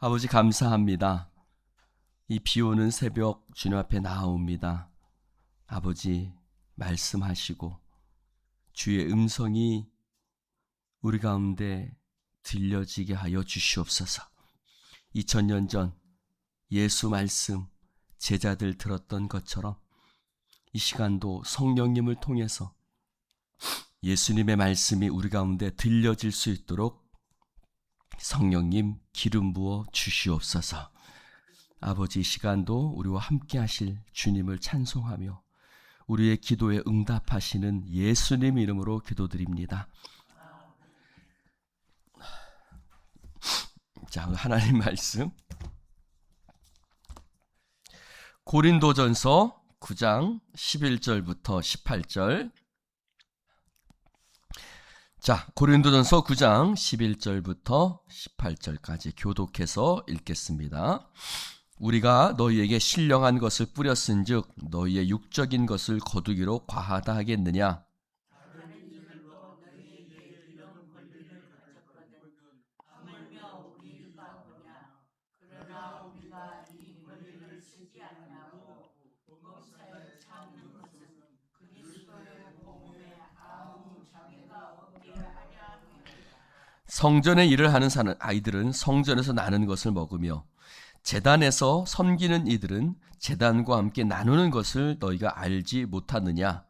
아버지 감사합니다. 이 비오는 새벽 주님 앞에 나아옵니다. 아버지 말씀하시고 주의 음성이 우리 가운데 들려지게 하여 주시옵소서. 2000년 전 예수 말씀 제자들 들었던 것처럼 이 시간도 성령님을 통해서 예수님의 말씀이 우리 가운데 들려질 수 있도록 성령님 기름 부어 주시옵소서. 아버지 이 시간도 우리와 함께 하실 주님을 찬송하며 우리의 기도에 응답하시는 예수님 이름으로 기도드립니다. 자, 하나님 말씀 고린도전서 9장 11절부터 18절. 자, 고린도전서 9장 11절부터 18절까지 교독해서 읽겠습니다. 우리가 너희에게 신령한 것을 뿌렸은즉 너희의 육적인 것을 거두기로 과하다 하겠느냐? 성전의 일을 하는 아이들은 성전에서 나는 것을 먹으며 제단에서 섬기는 이들은 제단과 함께 나누는 것을 너희가 알지 못하느냐?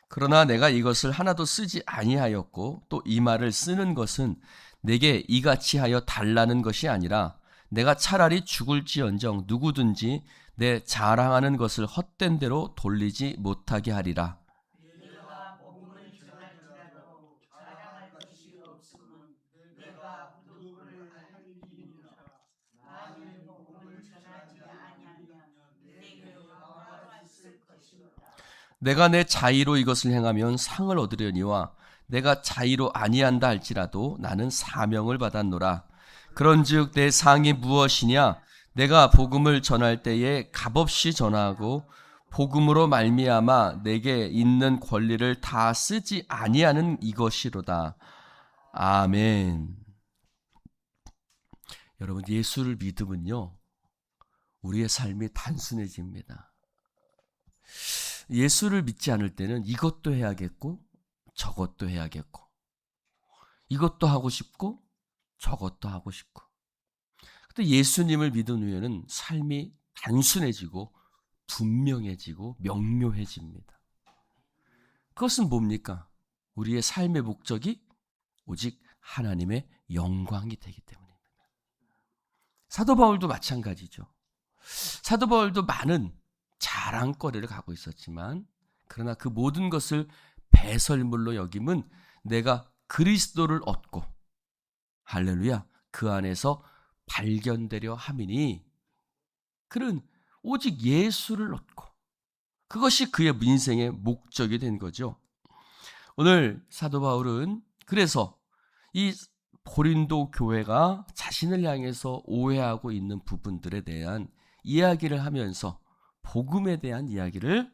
그러나 내가 이것을 하나도 쓰지 아니하였고 또 이 말을 쓰는 것은 내게 이같이 하여 달라는 것이 아니라 내가 차라리 죽을지언정 누구든지 내 자랑하는 것을 헛된 대로 돌리지 못하게 하리라. 내가 내 자의로 이것을 행하면 상을 얻으려니와 내가 자의로 아니한다 할지라도 나는 사명을 받았노라. 그런즉 내 상이 무엇이냐? 내가 복음을 전할 때에 값없이 전하고 복음으로 말미암아 내게 있는 권리를 다 쓰지 아니하는 이것이로다. 아멘. 여러분, 예수를 믿으면요 우리의 삶이 단순해집니다. 예수를 믿지 않을 때는 이것도 해야겠고 저것도 해야겠고 이것도 하고 싶고 저것도 하고 싶고. 근데 예수님을 믿은 후에는 삶이 단순해지고 분명해지고 명료해집니다. 그것은 뭡니까? 우리의 삶의 목적이 오직 하나님의 영광이 되기 때문입니다. 사도 바울도 마찬가지죠. 사도 바울도 많은 자랑거리를 갖고 있었지만 그러나 그 모든 것을 배설물로 여김은 내가 그리스도를 얻고 할렐루야 그 안에서 발견되려 함이니 그는 오직 예수를 얻고 그것이 그의 인생의 목적이 된 거죠. 오늘 사도 바울은 그래서 이 고린도 교회가 자신을 향해서 오해하고 있는 부분들에 대한 이야기를 하면서 복음에 대한 이야기를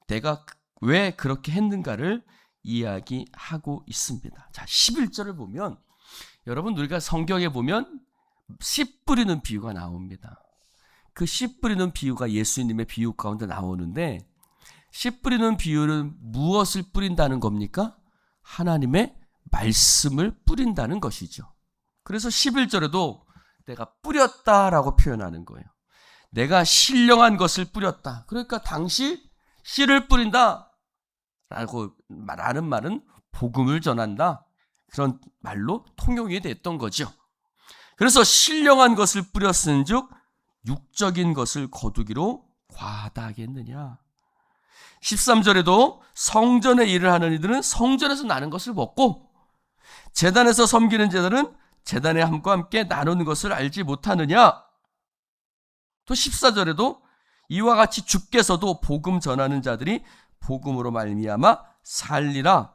내가 왜 그렇게 했는가를 이야기하고 있습니다. 자, 11절을 보면 여러분 우리가 성경에 보면 씨 뿌리는 비유가 나옵니다. 그 씨 뿌리는 비유가 예수님의 비유 가운데 나오는데 씨 뿌리는 비유는 무엇을 뿌린다는 겁니까? 하나님의 말씀을 뿌린다는 것이죠. 그래서 11절에도 내가 뿌렸다라고 표현하는 거예요. 내가 신령한 것을 뿌렸다. 그러니까 당시 씨를 뿌린다 라고 말하는 말은 복음을 전한다. 그런 말로 통용이 됐던 거죠. 그래서 신령한 것을 뿌렸은즉 육적인 것을 거두기로 과하다 하겠느냐. 13절에도 성전의 일을 하는 이들은 성전에서 나는 것을 먹고 제단에서 섬기는 자들은 제단의 함과 함께 나누는 것을 알지 못하느냐. 또 14절에도 이와 같이 주께서도 복음 전하는 자들이 복음으로 말미암아 살리라.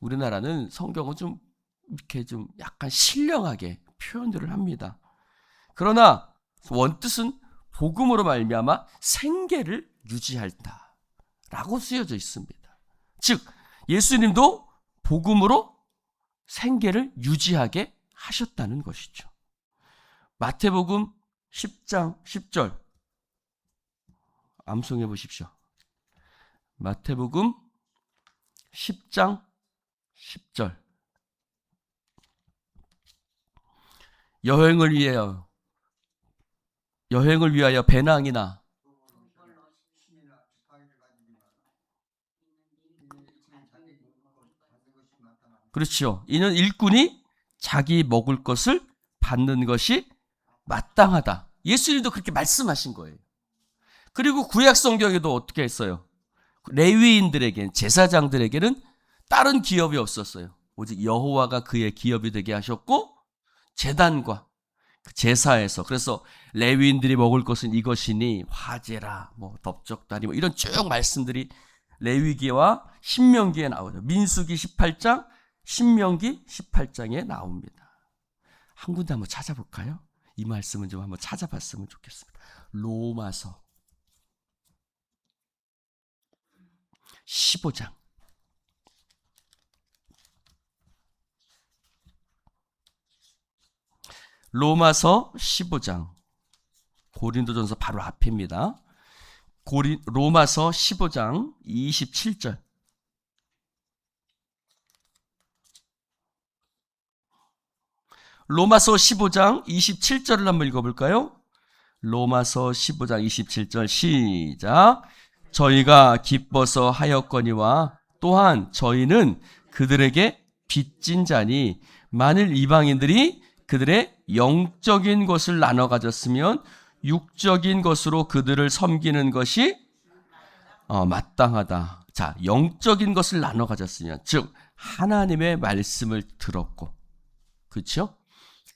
우리나라는 성경은 좀 이렇게 좀 약간 신령하게 표현들을 합니다. 그러나 원뜻은 복음으로 말미암아 생계를 유지할다라고 쓰여져 있습니다. 즉 예수님도 복음으로 생계를 유지하게 하셨다는 것이죠. 마태복음 10장 10절 암송해 보십시오. 마태복음 10장 10절 여행을 위하여 배낭이나 그렇죠. 이는 일꾼이 자기 먹을 것을 받는 것이 마땅하다. 예수님도 그렇게 말씀하신 거예요. 그리고 구약 성경에도 어떻게 했어요? 레위인들에게는, 제사장들에게는 다른 기업이 없었어요. 오직 여호와가 그의 기업이 되게 하셨고 제단과 제사에서, 그래서 레위인들이 먹을 것은 이것이니 화제라, 덥적다리, 이런 쭉 말씀들이 레위기와 신명기에 나오죠. 민수기 18장, 신명기 18장에 나옵니다. 한 군데 한번 찾아볼까요? 이 말씀은 좀 한번 찾아봤으면 좋겠습니다. 로마서 15장. 로마서 15장. 고린도전서 바로 앞입니다. 로마서 15장 27절. 로마서 15장 27절을 한번 읽어볼까요? 로마서 15장 27절 시작. 저희가 기뻐서 하였거니와 또한 저희는 그들에게 빚진 자니 만일 이방인들이 그들의 영적인 것을 나눠 가졌으면 육적인 것으로 그들을 섬기는 것이 마땅하다. 자, 영적인 것을 나눠 가졌으면, 즉 하나님의 말씀을 들었고, 그렇죠?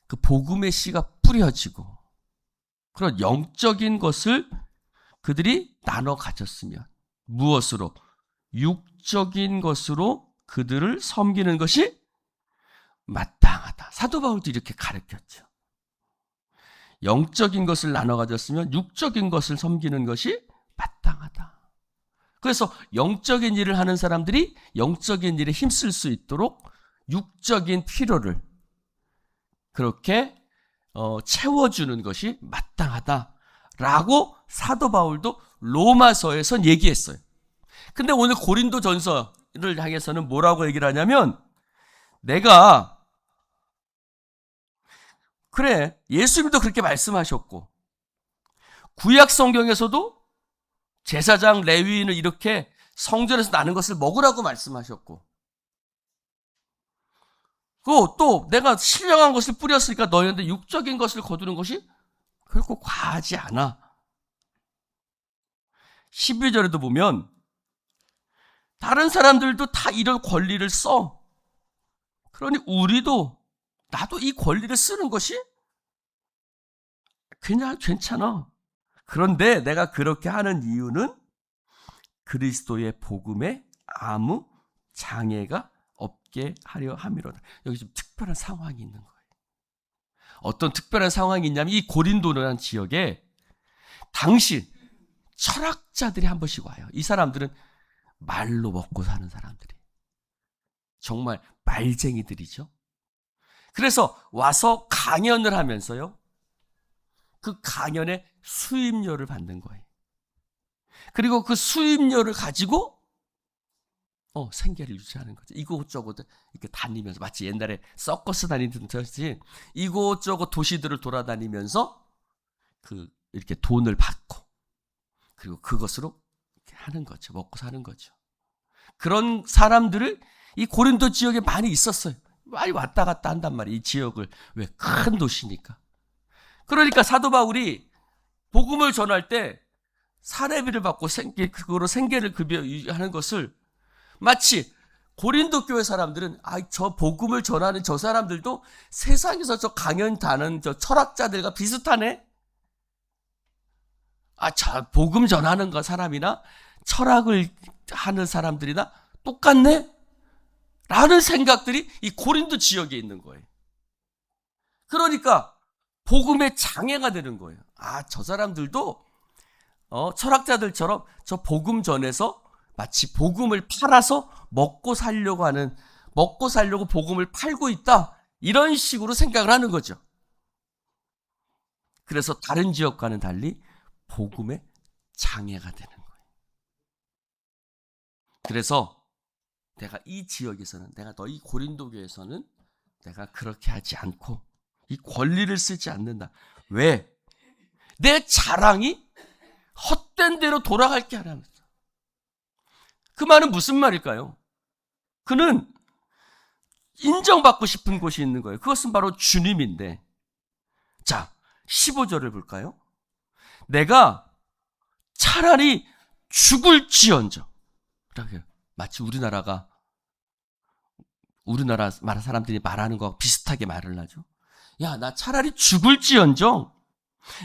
그 복음의 씨가 뿌려지고 그런 영적인 것을 그들이 나눠 가졌으면 무엇으로? 육적인 것으로 그들을 섬기는 것이 마땅하다. 사도 바울도 이렇게 가르쳤죠. 영적인 것을 나눠 가졌으면 육적인 것을 섬기는 것이 마땅하다. 그래서 영적인 일을 하는 사람들이 영적인 일에 힘쓸 수 있도록 육적인 필요를 그렇게 채워주는 것이 마땅하다라고 사도 바울도 로마서에선 얘기했어요. 근데 오늘 고린도전서를 향해서는 뭐라고 얘기를 하냐면, 내가 그래, 예수님도 그렇게 말씀하셨고 구약 성경에서도 제사장 레위인을 이렇게 성전에서 나는 것을 먹으라고 말씀하셨고, 또 내가 신령한 것을 뿌렸으니까 너희한테 육적인 것을 거두는 것이 결코 과하지 않아. 12절에도 보면 다른 사람들도 다 이런 권리를 써. 그러니 나도 이 권리를 쓰는 것이 그냥 괜찮아. 그런데 내가 그렇게 하는 이유는 그리스도의 복음에 아무 장애가 없게 하려 함이로다. 여기 좀 특별한 상황이 있는 거예요. 어떤 특별한 상황이 있냐면, 이 고린도라는 지역에 당시 철학자들이 한 번씩 와요. 이 사람들은 말로 먹고 사는 사람들이 정말 말쟁이들이죠. 그래서 와서 강연을 하면서요, 그 강연에 수임료를 받는 거예요. 그리고 그 수임료를 가지고 생계를 유지하는 거죠. 이곳저곳 이렇게 다니면서, 마치 옛날에 서커스 다니던 듯이 이곳저곳 도시들을 돌아다니면서 이렇게 돈을 받고, 그리고 그것으로 이렇게 하는 거죠. 먹고 사는 거죠. 그런 사람들을 이 고린도 지역에 많이 있었어요. 많이 왔다 갔다 한단 말이에요. 이 지역을. 왜? 큰 도시니까. 그러니까 사도 바울이 복음을 전할 때 사례비를 받고 그거로 생계를 급여하는 것을, 마치 고린도 교회 사람들은 저 복음을 전하는 저 사람들도 세상에서 저 강연 다는 저 철학자들과 비슷하네. 저 복음 전하는 사람이나 철학을 하는 사람들이나 똑같네? 라는 생각들이 이 고린도 지역에 있는 거예요. 그러니까 복음의 장애가 되는 거예요. 저 사람들도 철학자들처럼 저 복음 전에서 마치 복음을 팔아서 먹고 살려고 복음을 팔고 있다. 이런 식으로 생각을 하는 거죠. 그래서 다른 지역과는 달리 복음에 장애가 되는 거예요. 그래서 내가 이 지역에서는, 내가 너희 고린도 교회에서는 내가 그렇게 하지 않고 이 권리를 쓰지 않는다. 왜? 내 자랑이 헛된 대로 돌아갈 게 아니라면서. 그 말은 무슨 말일까요? 그는 인정받고 싶은 곳이 있는 거예요. 그것은 바로 주님인데. 자, 15절을 볼까요? 내가 차라리 죽을지언정. 마치 우리나라 사람들이 말하는 거와 비슷하게 말을 하죠. 야, 나 차라리 죽을지언정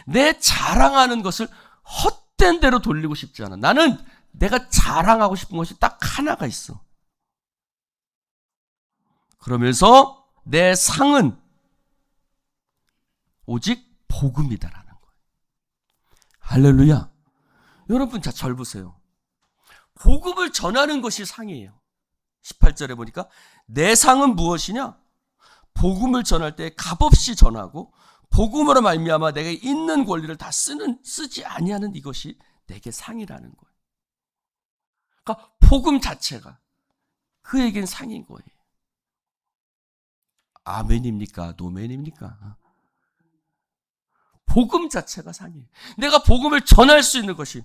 내 자랑하는 것을 헛된 대로 돌리고 싶지 않아. 나는 내가 자랑하고 싶은 것이 딱 하나가 있어. 그러면서 내 상은 오직 복음이다라는 거예요. 할렐루야. 여러분, 자, 절 보세요. 복음을 전하는 것이 상이에요. 18절에 보니까 내 상은 무엇이냐? 복음을 전할 때 값없이 전하고 복음으로 말미암아 내가 있는 권리를 다 쓰지 아니하는 이것이 내게 상이라는 거예요. 그러니까 복음 자체가 그에겐 상인 거예요. 아멘입니까? 노멘입니까? 복음 자체가 상이에요. 내가 복음을 전할 수 있는 것이.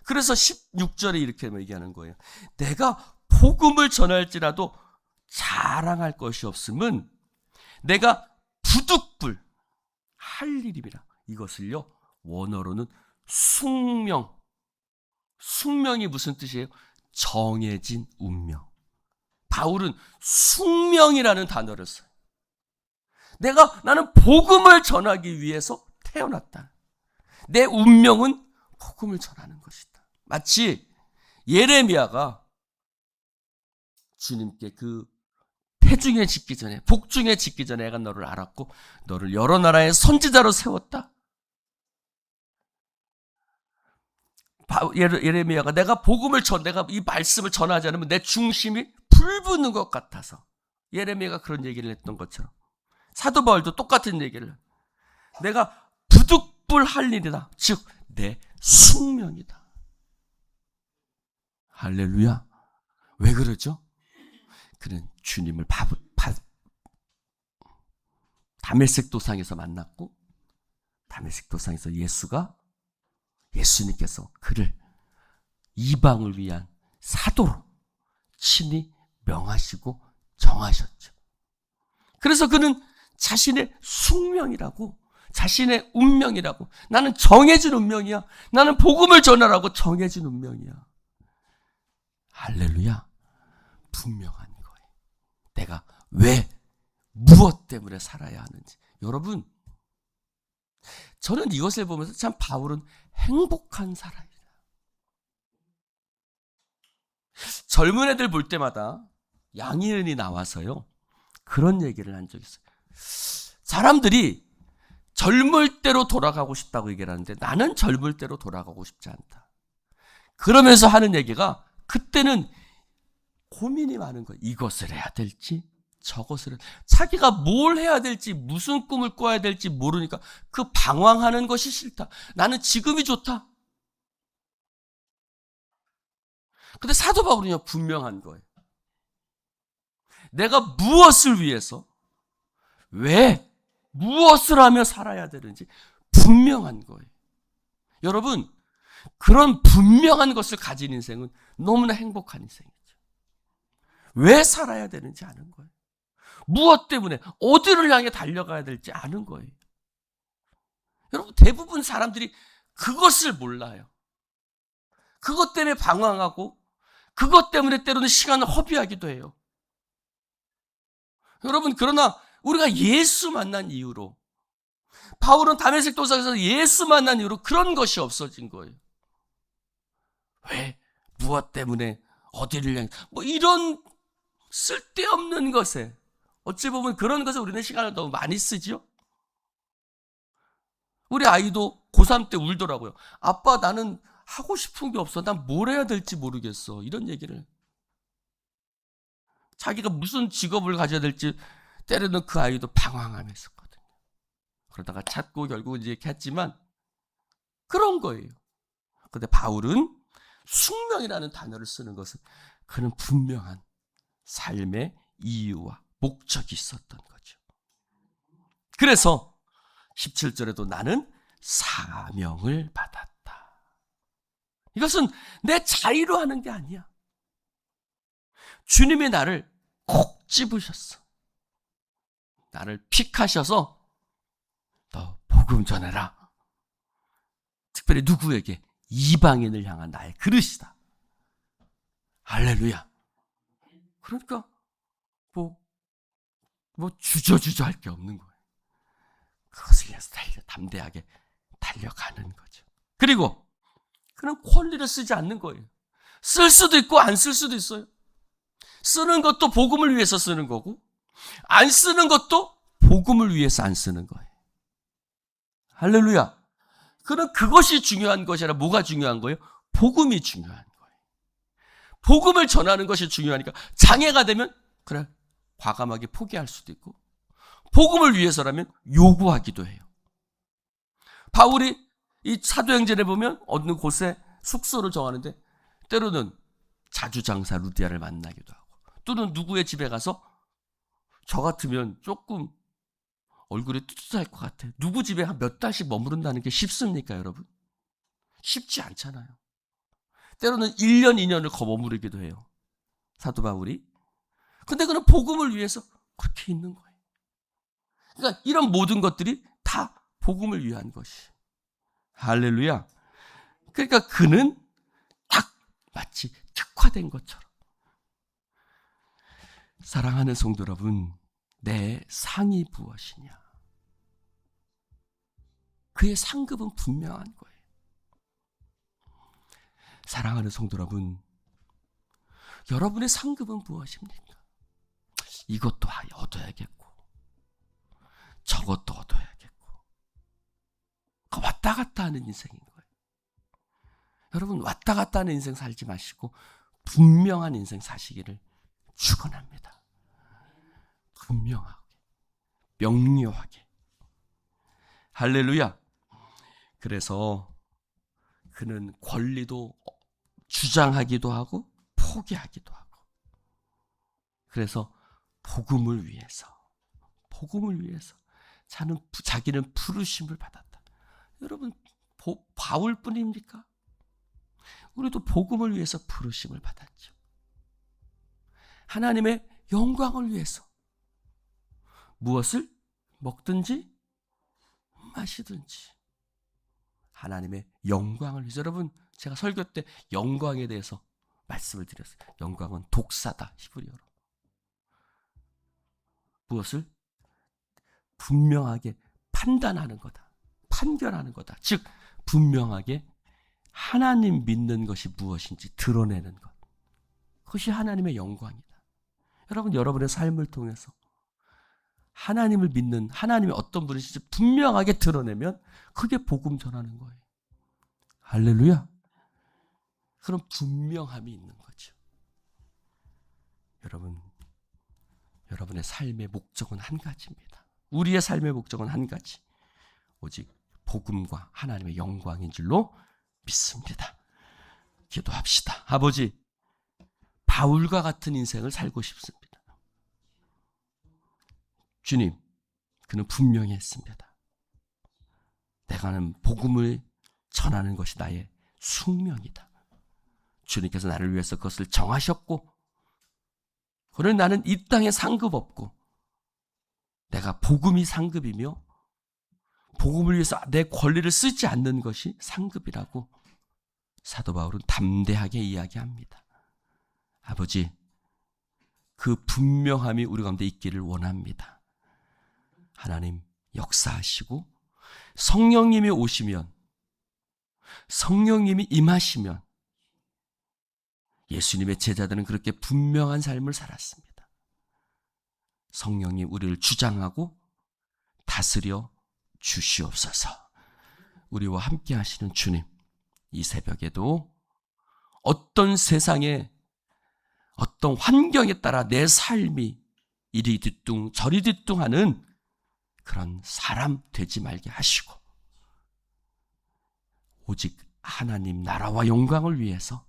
그래서 16절에 이렇게 얘기하는 거예요. 내가 복음을 전할지라도 자랑할 것이 없음은 내가 부득불 할 일입니다. 이것을요, 원어로는 숙명이 무슨 뜻이에요? 정해진 운명. 바울은 숙명이라는 단어를 써요. 나는 복음을 전하기 위해서 태어났다. 내 운명은 복음을 전하는 것이다. 마치 예레미야가 주님께 그 태중에 짓기 전에, 복중에 짓기 전에 내가 너를 알았고 너를 여러 나라의 선지자로 세웠다. 예레미야가 내가 이 말씀을 전하지 않으면 내 중심이 불붙는 것 같아서, 예레미야가 그런 얘기를 했던 것처럼 사도 바울도 똑같은 얘기를 해요. 내가 부득불할 일이다. 즉 내 숙명이다. 할렐루야. 왜 그러죠? 그는 주님을 다메섹 도상에서 만났고, 다메섹 도상에서 예수님께서 그를 이방을 위한 사도로 친히 명하시고 정하셨죠. 그래서 그는 자신의 숙명이라고, 자신의 운명이라고, 나는 정해진 운명이야, 나는 복음을 전하라고 정해진 운명이야. 할렐루야. 분명한 거예요. 내가 왜, 무엇 때문에 살아야 하는지. 여러분, 저는 이것을 보면서 참 바울은 행복한 사람이다. 젊은 애들 볼 때마다 양희은이 나와서요, 그런 얘기를 한 적이 있어요. 사람들이 젊을 때로 돌아가고 싶다고 얘기를 하는데 나는 젊을 때로 돌아가고 싶지 않다. 그러면서 하는 얘기가, 그때는 고민이 많은 거예요. 이것을 해야 될지 저것을, 자기가 뭘 해야 될지, 무슨 꿈을 꿔야 될지 모르니까 그 방황하는 것이 싫다. 나는 지금이 좋다. 근데 사도 바울은요, 분명한 거예요. 내가 무엇을 위해서, 왜, 무엇을 하며 살아야 되는지 분명한 거예요. 여러분, 그런 분명한 것을 가진 인생은 너무나 행복한 인생이죠. 왜 살아야 되는지 아는 거예요. 무엇 때문에, 어디를 향해 달려가야 될지 아는 거예요. 여러분, 대부분 사람들이 그것을 몰라요. 그것 때문에 방황하고, 그것 때문에 때로는 시간을 허비하기도 해요. 여러분, 그러나 우리가 예수 만난 이후로, 바울은 다메섹 도상에서 예수 만난 이후로 그런 것이 없어진 거예요. 왜? 무엇 때문에? 어디를 향해? 이런 쓸데없는 것에, 어찌 보면 그런 것에 우리는 시간을 너무 많이 쓰죠. 우리 아이도 고3 때 울더라고요. 아빠, 나는 하고 싶은 게 없어. 난 뭘 해야 될지 모르겠어. 이런 얘기를. 자기가 무슨 직업을 가져야 될지 때로는 그 아이도 방황하면서거든요. 그러다가 찾고 결국 이제 이렇게 했지만 그런 거예요. 그런데 바울은 숙명이라는 단어를 쓰는 것은 그는 분명한 삶의 이유와 목적이 있었던 거죠. 그래서 17절에도 나는 사명을 받았다. 이것은 내 자의로 하는 게 아니야. 주님이 나를 콕 집으셨어. 나를 픽하셔서 너 복음 전해라. 특별히 누구에게? 이방인을 향한 나의 그릇이다. 할렐루야. 그러니까 뭐 주저주저 할 게 없는 거예요. 그것을 위해서 담대하게 달려가는 거죠. 그리고 그는 권리를 쓰지 않는 거예요. 쓸 수도 있고 안 쓸 수도 있어요. 쓰는 것도 복음을 위해서 쓰는 거고 안 쓰는 것도 복음을 위해서 안 쓰는 거예요. 할렐루야. 그는 그것이 중요한 것이 아니라 뭐가 중요한 거예요? 복음이 중요한 거예요. 복음을 전하는 것이 중요하니까 장애가 되면 그래 과감하게 포기할 수도 있고 복음을 위해서라면 요구하기도 해요. 바울이 이 사도행전에 보면 어느 곳에 숙소를 정하는데 때로는 자주장사 루디아를 만나기도 하고 또는 누구의 집에 가서 저 같으면 조금 얼굴이 뚜뚜할 것 같아. 누구 집에 한 몇 달씩 머무른다는 게 쉽습니까, 여러분? 쉽지 않잖아요. 때로는 1년, 2년을 머무르기도 해요. 사도 바울이. 근데 그는 복음을 위해서 그렇게 있는 거예요. 그러니까 이런 모든 것들이 다 복음을 위한 것이. 할렐루야. 그러니까 그는 딱 마치 특화된 것처럼. 사랑하는 성도 여러분, 내 상이 무엇이냐? 그의 상급은 분명한 거예요. 사랑하는 성도 여러분, 여러분의 상급은 무엇입니까? 이것도 얻어야겠고 저것도 얻어야겠고 왔다 갔다 하는 인생인 거예요. 여러분 왔다 갔다 하는 인생 살지 마시고 분명한 인생 사시기를 축원합니다. 분명하게 명료하게. 할렐루야. 그래서 그는 권리도 주장하기도 하고 포기하기도 하고 그래서 복음을 위해서 자기는 부르심을 받았다. 여러분 바울뿐입니까? 우리도 복음을 위해서 부르심을 받았죠. 하나님의 영광을 위해서 무엇을 먹든지 마시든지 하나님의 영광을 위해서. 여러분 제가 설교 때 영광에 대해서 말씀을 드렸어요. 영광은 독사다. 히브리어로. 무엇을? 분명하게 판단하는 거다. 판결하는 거다. 즉 분명하게 하나님 믿는 것이 무엇인지 드러내는 것. 그것이 하나님의 영광이다. 여러분 여러분의 삶을 통해서 하나님을 믿는 하나님이 어떤 분이신지 분명하게 드러내면 그게 복음 전하는 거예요. 할렐루야. 그런 분명함이 있는 거죠. 여러분의 삶의 목적은 한 가지입니다. 우리의 삶의 목적은 한 가지. 오직 복음과 하나님의 영광인 줄로 믿습니다. 기도합시다. 아버지, 바울과 같은 인생을 살고 싶습니다. 주님, 그는 분명히 했습니다. 내가는 복음을 전하는 것이 나의 숙명이다. 주님께서 나를 위해서 그것을 정하셨고 그러나 나는 이 땅에 상급 없고 내가 복음이 상급이며 복음을 위해서 내 권리를 쓰지 않는 것이 상급이라고 사도 바울은 담대하게 이야기합니다. 아버지, 그 분명함이 우리 가운데 있기를 원합니다. 하나님 역사하시고 성령님이 오시면 성령님이 임하시면 예수님의 제자들은 그렇게 분명한 삶을 살았습니다. 성령님 우리를 주장하고 다스려 주시옵소서. 우리와 함께 하시는 주님, 이 새벽에도 어떤 세상에 어떤 환경에 따라 내 삶이 이리 뒤뚱 저리 뒤뚱하는 그런 사람 되지 말게 하시고 오직 하나님 나라와 영광을 위해서,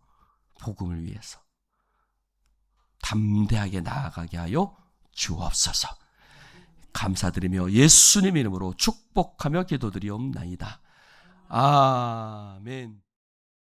복음을 위해서 담대하게 나아가게 하여 주옵소서. 감사드리며 예수님 이름으로 축복하며 기도드리옵나이다. 아멘.